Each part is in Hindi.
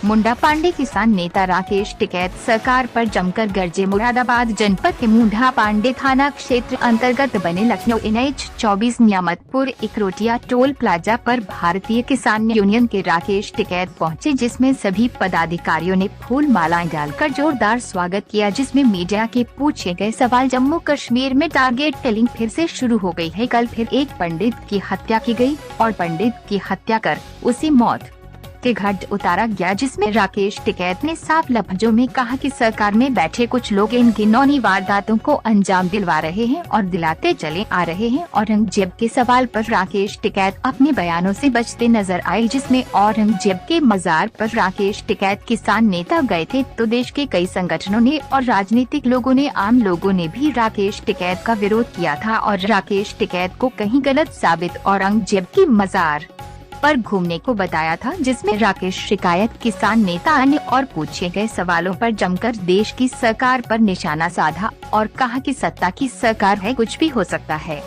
मुंडा पांडे किसान नेता राकेश टिकैत सरकार पर जमकर गरजे। मुरादाबाद जनपद के मुंडा पांडे थाना क्षेत्र अंतर्गत बने Lucknow NH-24 Niyamatpur Ikrotiya toll plaza पर भारतीय किसान यूनियन के राकेश टिकैत पहुंचे, जिसमें सभी पदाधिकारियों ने फूल मालाएं डालकर जोरदार स्वागत किया। जिसमें मीडिया के पूछे गए सवाल, जम्मू कश्मीर में टारगेट किलिंग फिर से शुरू हो गई है। कल फिर एक पंडित की हत्या की गई और पंडित की हत्या कर उसी मौत के घाट उतारा गया, जिसमें राकेश टिकैत ने साफ लफ्जों में कहा कि सरकार में बैठे कुछ लोग इन घिनौनी वारदातों को अंजाम दिलवा रहे हैं और दिलाते चले आ रहे हैं। औरंगजेब के सवाल पर राकेश टिकैत अपने बयानों से बचते नजर आए, जिसमें औरंगजेब के मजार पर राकेश टिकैत किसान नेता गए थे तो देश के कई संगठनों ने और राजनीतिक लोगों ने, आम लोगों ने भी राकेश टिकैत का विरोध किया था और राकेश टिकैत को कहीं गलत साबित औरंगजेब की मजार पर घूमने को बताया था। जिसमें राकेश शिकायत किसान नेता ने और पूछे गए सवालों पर जमकर देश की सरकार पर निशाना साधा और कहा कि सत्ता की सरकार है, कुछ भी हो सकता है।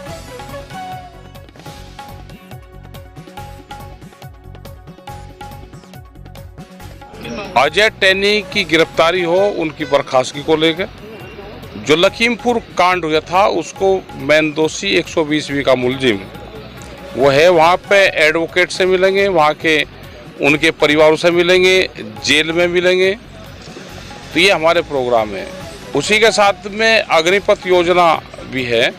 अजय टैनी की गिरफ्तारी हो, उनकी बर्खास्तगी को लेकर जो लखीमपुर कांड हुआ था उसको मेन दोषी 120 का मुलजिम वो है, वहाँ पे एडवोकेट से मिलेंगे, वहाँ के उनके परिवारों से मिलेंगे, जेल में मिलेंगे। तो ये हमारे प्रोग्राम है। उसी के साथ में अग्निपथ योजना भी है।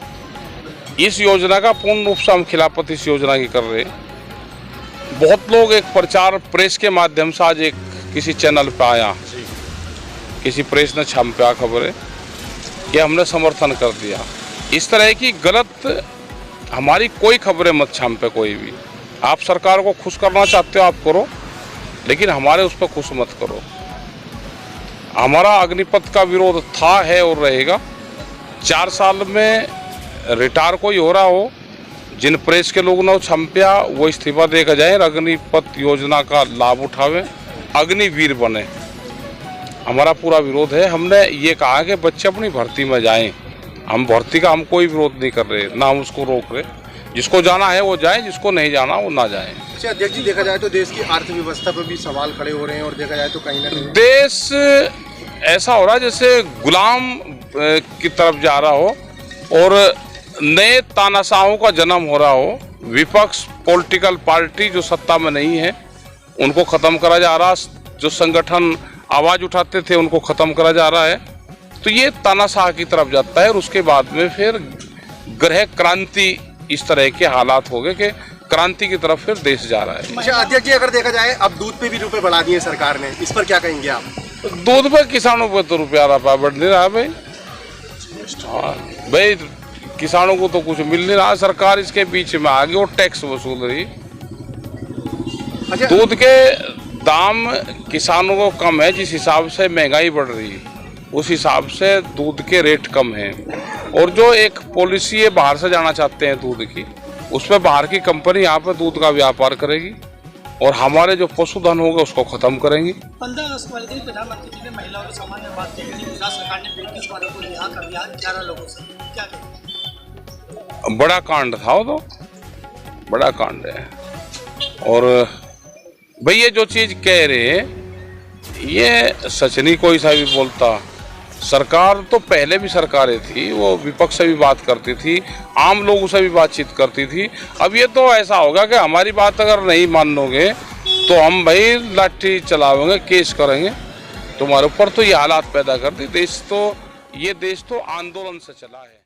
इस योजना का पूर्ण रूप से हम खिलाफत इस योजना की कर रहे हैं। बहुत लोग एक प्रचार प्रेस के माध्यम से आज एक किसी चैनल पे आया, किसी प्रेस ने छापा खबरें कि हमने समर्थन कर दिया। इस तरह की गलत हमारी कोई खबरें मत छापे कोई भी। आप सरकार को खुश करना चाहते हो आप करो, लेकिन हमारे उस पर खुश मत करो। हमारा अग्निपथ का विरोध था, है और रहेगा। 4 साल में रिटायर कोई हो रहा हो, जिन प्रेस के लोगों ने छापा वो इस्तीफा देकर जाए, अग्निपथ योजना का लाभ उठावे, अग्निवीर बने। हमारा पूरा विरोध है। हमने ये कहा कि बच्चे अपनी भर्ती में जाएं। हम भर्ती का हम कोई विरोध नहीं कर रहे, ना हम उसको रोक रहे। जिसको जाना है वो जाए, जिसको नहीं जाना वो ना जाए। अच्छा अध्यक्ष जी, देखा जाए तो देश की अर्थव्यवस्था पर भी सवाल खड़े हो रहे हैं और देखा जाए तो कहीं ना कहीं देश ऐसा हो रहा है जैसे गुलाम की तरफ जा रहा हो और नए तानाशाहों का जन्म हो रहा हो। विपक्ष पॉलिटिकल पार्टी जो सत्ता में नहीं है उनको खत्म करा जा रहा, जो संगठन आवाज उठाते थे उनको खत्म करा जा रहा है। तो ये तानाशाह की तरफ जाता है और उसके बाद में फिर ग्रह क्रांति, इस तरह के हालात हो गए कि क्रांति की तरफ फिर देश जा रहा है। अच्छा अध्यक्ष जी, अगर देखा जाए अब दूध पे भी रुपए बढ़ा दिए सरकार ने, इस पर क्या कहेंगे आप? दूध पे किसानों पे तो रुपया बढ़ नहीं रहा भाई। हाँ भाई, किसानों को तो कुछ मिल नहीं रहा। सरकार इसके बीच में आ गई और टैक्स वसूल रही। अच्छा, दूध के दाम किसानों को कम है, जिस हिसाब से महंगाई बढ़ रही है उस हिसाब से दूध के रेट कम हैं। और जो एक पॉलिसी है बाहर से जाना चाहते हैं दूध की, उसमें बाहर की कंपनी यहाँ पर दूध का व्यापार करेगी और हमारे जो पशुधन होगा उसको खत्म करेंगी। 15 अगस्त वाले दिन प्रधानमंत्री जी ने महिलाओं के सम्मान में बात की। गुजरात सरकार ने 35 वालों को रिहा कर दिया 11 लोगों से, क्या कहें? बड़ा कांड था वो, तो बड़ा कांड है। और भाई ये जो चीज कह रहे हैं ये सच नहीं कोई सा भी बोलता। सरकार तो पहले भी सरकारें थी, वो विपक्ष से भी बात करती थी, आम लोगों से भी बातचीत करती थी। अब ये तो ऐसा होगा कि हमारी बात अगर नहीं मानोगे तो हम भाई लाठी चलाएंगे, केस करेंगे तुम्हारे ऊपर। तो ये हालात पैदा कर दी। देश तो आंदोलन से चला है।